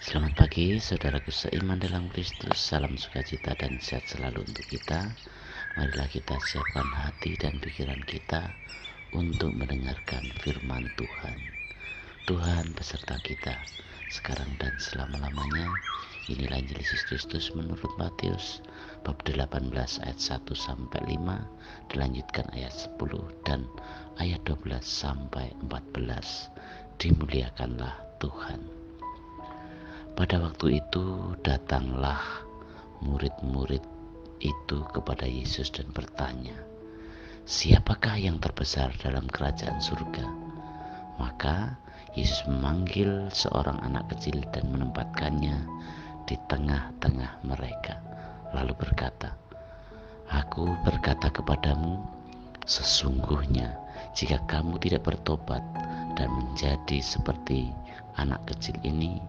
Selamat pagi, saudaraku seiman dalam Kristus. Salam sukacita dan sehat selalu untuk kita. Marilah kita siapkan hati dan pikiran kita untuk mendengarkan firman Tuhan. Tuhan beserta kita, sekarang dan selama-lamanya. Inilah Injil Yesus Kristus menurut Matius, bab 18 ayat 1-5, dilanjutkan ayat 10 dan ayat 12-14. Dimuliakanlah Tuhan. Pada waktu itu datanglah murid-murid itu kepada Yesus dan bertanya, "Siapakah yang terbesar dalam kerajaan surga?" Maka Yesus memanggil seorang anak kecil dan menempatkannya di tengah-tengah mereka, lalu berkata, "Aku berkata kepadamu, sesungguhnya jika kamu tidak bertobat dan menjadi seperti anak kecil ini,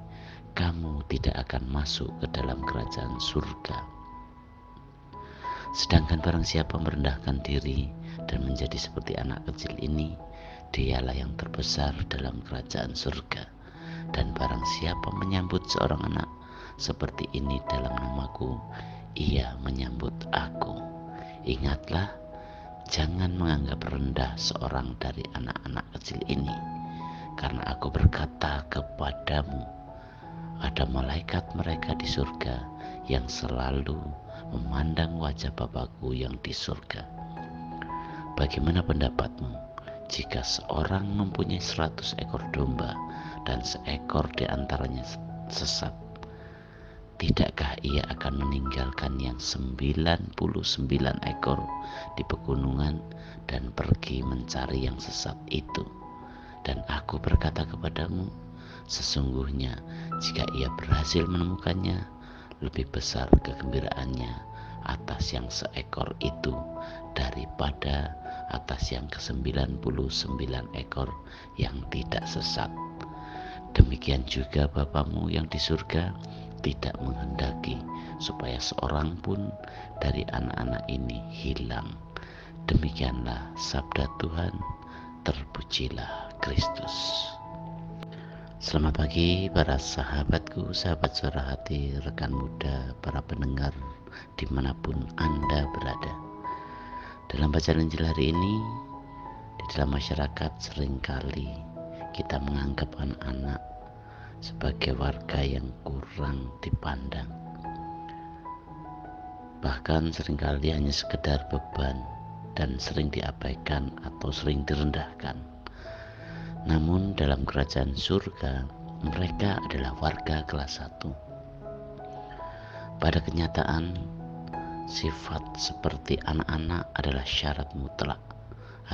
kamu tidak akan masuk ke dalam kerajaan surga. Sedangkan barang siapa merendahkan diri dan menjadi seperti anak kecil ini, dialah yang terbesar dalam kerajaan surga. Dan barang siapa menyambut seorang anak seperti ini dalam namaku, ia menyambut aku. Ingatlah, jangan menganggap rendah seorang dari anak-anak kecil ini, karena aku berkata kepadamu, ada malaikat mereka di surga yang selalu memandang wajah Bapakku yang di surga. Bagaimana pendapatmu jika seorang mempunyai 100 ekor domba dan seekor di antaranya sesat? Tidakkah ia akan meninggalkan yang 99 ekor di pegunungan dan pergi mencari yang sesat itu? Dan aku berkata kepadamu, sesungguhnya jika ia berhasil menemukannya, lebih besar kegembiraannya atas yang seekor itu daripada atas yang ke-99 ekor yang tidak sesat. Demikian juga Bapamu yang di surga tidak menghendaki supaya seorang pun dari anak-anak ini hilang. Demikianlah sabda Tuhan. Terpujilah Kristus. Selamat pagi para sahabatku, sahabat suara hati, rekan muda, para pendengar dimanapun Anda berada. Dalam bacaan Injil hari ini, di dalam masyarakat seringkali kita menganggap anak-anak sebagai warga yang kurang dipandang. Bahkan seringkali hanya sekedar beban dan sering diabaikan atau sering direndahkan. Namun dalam kerajaan surga, mereka adalah warga kelas 1. Pada kenyataan, sifat seperti anak-anak adalah syarat mutlak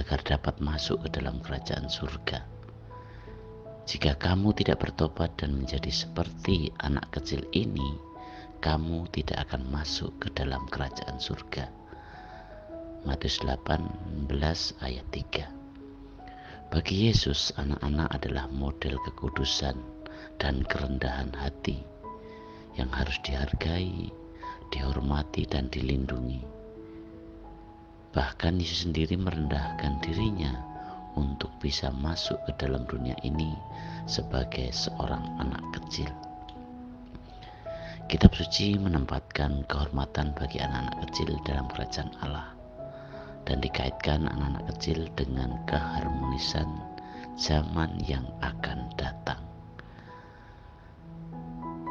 agar dapat masuk ke dalam kerajaan surga. Jika kamu tidak bertobat dan menjadi seperti anak kecil ini, kamu tidak akan masuk ke dalam kerajaan surga. Matius 18 ayat 3. Bagi Yesus, anak-anak adalah model kekudusan dan kerendahan hati yang harus dihargai, dihormati, dan dilindungi. Bahkan Yesus sendiri merendahkan dirinya untuk bisa masuk ke dalam dunia ini sebagai seorang anak kecil. Kitab suci menempatkan kehormatan bagi anak-anak kecil dalam kerajaan Allah dan dikaitkan anak-anak kecil dengan keharmonisan zaman yang akan datang.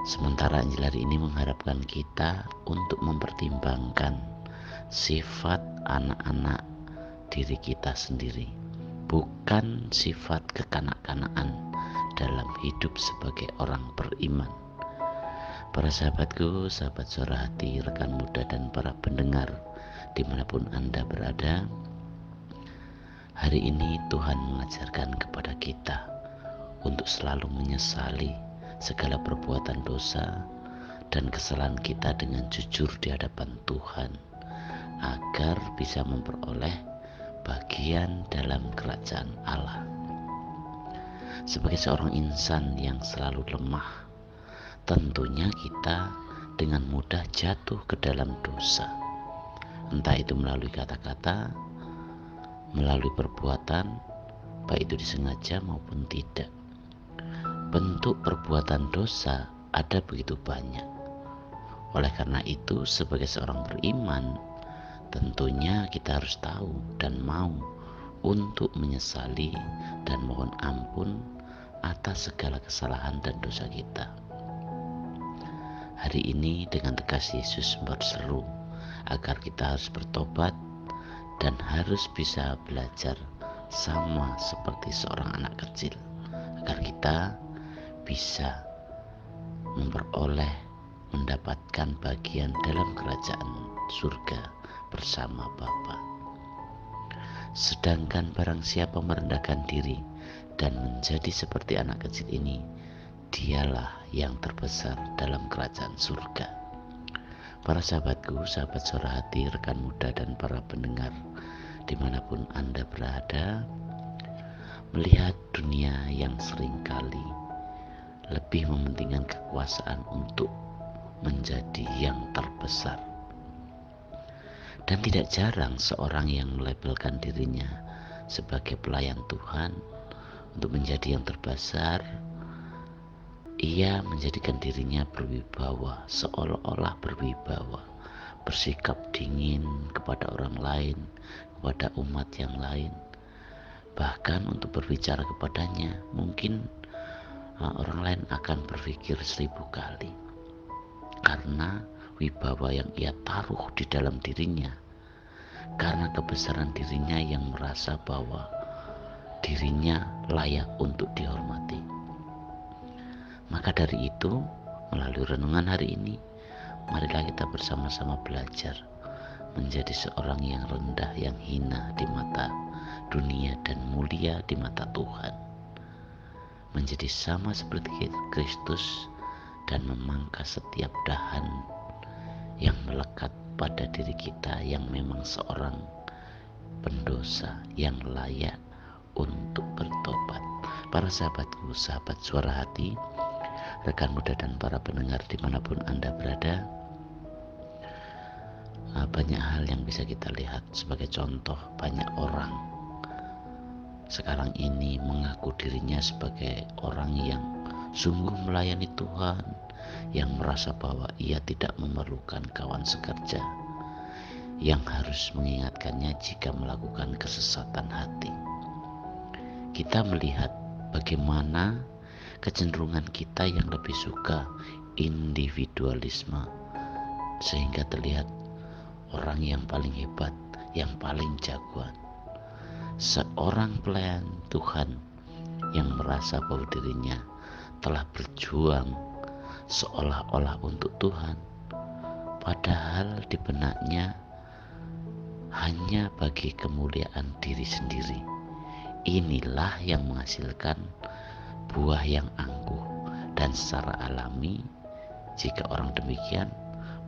Sementara Injil hari ini mengharapkan kita untuk mempertimbangkan sifat anak-anak diri kita sendiri, bukan sifat kekanak-kanakan dalam hidup sebagai orang beriman. Para sahabatku, sahabat suara hati, rekan muda, dan para pendengar dimanapun Anda berada, hari ini Tuhan mengajarkan kepada kita untuk selalu menyesali segala perbuatan dosa dan kesalahan kita dengan jujur di hadapan Tuhan, agar bisa memperoleh bagian dalam kerajaan Allah. Sebagai seorang insan yang selalu lemah, tentunya kita dengan mudah jatuh ke dalam dosa. Entah itu melalui kata-kata, melalui perbuatan, baik itu disengaja maupun tidak. Bentuk perbuatan dosa ada begitu banyak. Oleh karena itu, sebagai seorang beriman, tentunya kita harus tahu dan mau untuk menyesali dan mohon ampun atas segala kesalahan dan dosa kita. Hari ini dengan tegas Yesus berseru agar kita harus bertobat dan harus bisa belajar sama seperti seorang anak kecil, agar kita bisa mendapatkan bagian dalam kerajaan surga bersama Bapa. Sedangkan barang siapa merendahkan diri dan menjadi seperti anak kecil ini, dialah yang terbesar dalam kerajaan surga. Para sahabatku, sahabat suara hati, rekan muda dan para pendengar dimanapun Anda berada, melihat dunia yang seringkali lebih mementingkan kekuasaan untuk menjadi yang terbesar. Dan tidak jarang seorang yang melabelkan dirinya sebagai pelayan Tuhan untuk menjadi yang terbesar, ia menjadikan dirinya berwibawa, seolah-olah berwibawa, bersikap dingin kepada orang lain, kepada umat yang lain. Bahkan untuk berbicara kepadanya, mungkin orang lain akan berpikir 1000 kali. Karena wibawa yang ia taruh di dalam dirinya, karena kebesaran dirinya yang merasa bahwa dirinya layak untuk dihormati. Maka dari itu, melalui renungan hari ini, marilah kita bersama-sama belajar menjadi seorang yang rendah, yang hina di mata dunia dan mulia di mata Tuhan. Menjadi sama seperti Kristus dan memangkas setiap dahan yang melekat pada diri kita yang memang seorang pendosa yang layak untuk bertobat. Para sahabatku, sahabat suara hati, rekan muda dan para pendengar dimanapun Anda berada, banyak hal yang bisa kita lihat. Sebagai contoh, banyak orang sekarang ini mengaku dirinya sebagai orang yang sungguh melayani Tuhan, yang merasa bahwa ia tidak memerlukan kawan sekerja yang harus mengingatkannya jika melakukan kesesatan hati. Kita melihat bagaimana kecenderungan kita yang lebih suka individualisme, sehingga terlihat orang yang paling hebat, yang paling jagoan. Seorang pelayan Tuhan yang merasa bahwa dirinya telah berjuang seolah-olah untuk Tuhan, padahal di benaknya hanya bagi kemuliaan diri sendiri. Inilah yang menghasilkan buah yang angkuh, dan secara alami jika orang demikian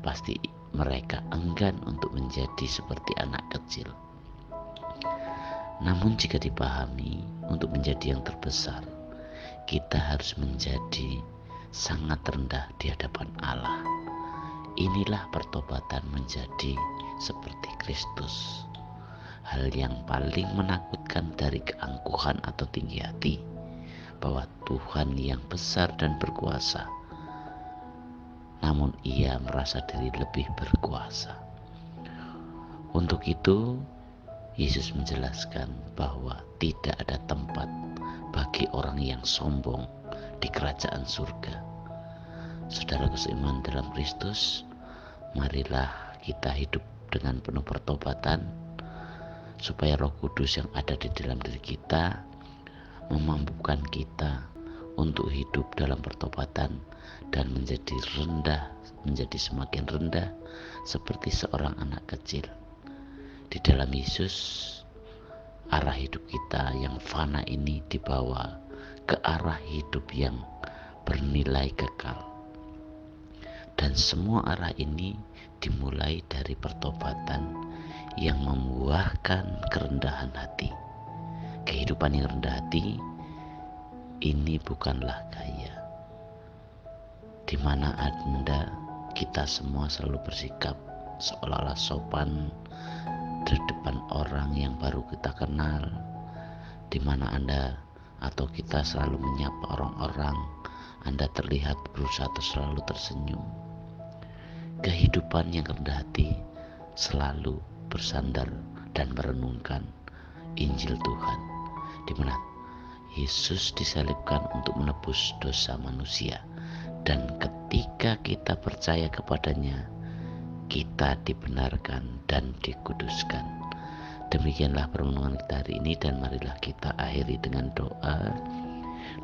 pasti mereka enggan untuk menjadi seperti anak kecil. Namun jika dipahami, untuk menjadi yang terbesar, kita harus menjadi sangat rendah di hadapan Allah. Inilah pertobatan menjadi seperti Kristus. Hal yang paling menakutkan dari keangkuhan atau tinggi hati, bahwa Tuhan yang besar dan berkuasa, namun ia merasa diri lebih berkuasa. Untuk itu, Yesus menjelaskan bahwa tidak ada tempat bagi orang yang sombong di kerajaan surga. Saudaraku seiman dalam Kristus, marilah kita hidup dengan penuh pertobatan, supaya Roh Kudus yang ada di dalam diri kita memampukan kita untuk hidup dalam pertobatan dan menjadi semakin rendah seperti seorang anak kecil. Di dalam Yesus, arah hidup kita yang fana ini dibawa ke arah hidup yang bernilai kekal. Dan semua arah ini dimulai dari pertobatan yang membuahkan kerendahan hati. Kehidupan yang rendah hati ini bukanlah gaya, di mana kita semua selalu bersikap seolah-olah sopan di depan orang yang baru kita kenal, di mana Anda atau kita selalu menyapa orang-orang Anda terlihat berusaha selalu tersenyum. Kehidupan yang rendah hati selalu bersandar dan merenungkan Injil Tuhan, di mana Yesus disalibkan untuk menebus dosa manusia, dan ketika kita percaya kepadanya, kita dibenarkan dan dikuduskan. Demikianlah permenungan kita hari ini, dan marilah kita akhiri dengan doa.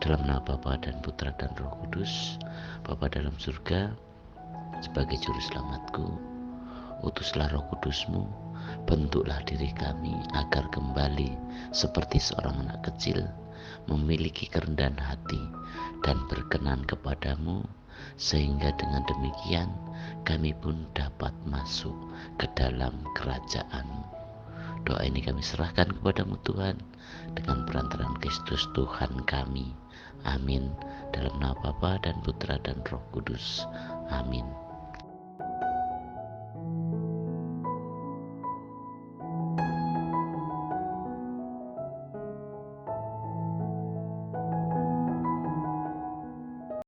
Dalam nama Bapa dan Putra dan Roh Kudus. Bapa dalam surga, sebagai juru selamatku, utuslah Roh Kudus-Mu, bentuklah diri kami agar kembali seperti seorang anak kecil, memiliki kerendahan hati dan berkenan kepadamu, sehingga dengan demikian kami pun dapat masuk ke dalam kerajaan-Mu. Doa ini kami serahkan kepadamu Tuhan, dengan perantaraan Kristus Tuhan kami. Amin. Dalam nama Bapa dan Putra dan Roh Kudus. Amin.